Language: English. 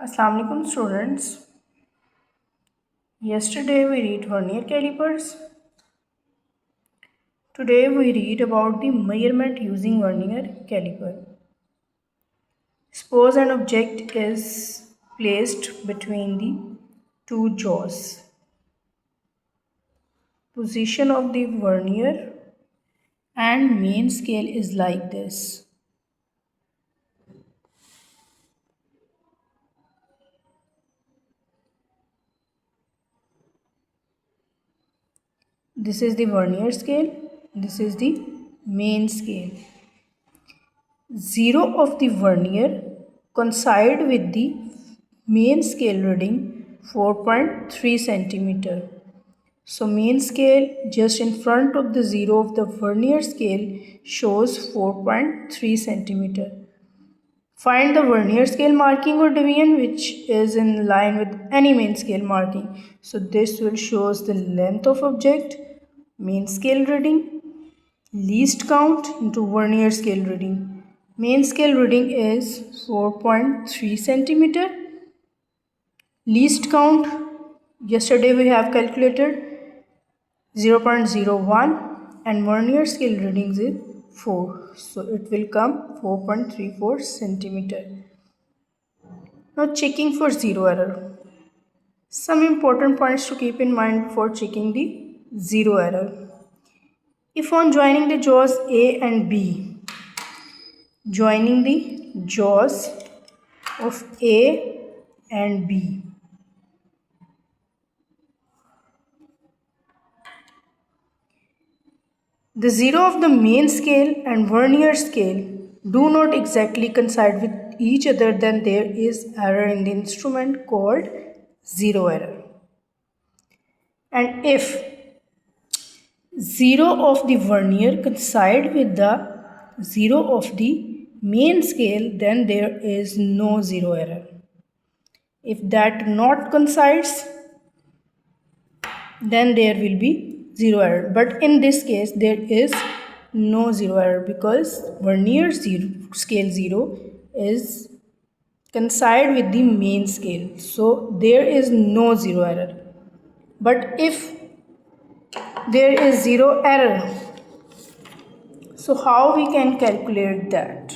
Assalamu alaikum students. Yesterday we read vernier calipers. Today we read about the measurement using vernier caliper. Suppose an object is placed between the two jaws. Position of the vernier and main scale is like this. This is the vernier scale. This is the main scale. Zero of the vernier coincide with the main scale reading 4.3 centimeter. So main scale just in front of the zero of the vernier scale shows 4.3 centimeter. Find the vernier scale marking or division which is in line with any main scale marking. So this will shows the length of object, main scale reading, least count into vernier scale reading. Main scale reading is 4.3 centimeter. Least count, yesterday we have calculated 0.01 and vernier scale readings is 4. So it will come 4.34 centimeter. Now checking for zero error. Some important points to keep in mind before checking the zero error. If on joining the jaws A and B, joining the jaws of A and B, the zero of the main scale and vernier scale do not exactly coincide with each other, then there is error in the instrument called zero error. And if zero of the vernier coincide with the zero of the main scale, then there is no zero error. If that not coincides, then there will be zero error. But in this case, there is no zero error because vernier scale 0 is coincide with the main scale. So there is no zero error. But if there is zero error, so how we can calculate that?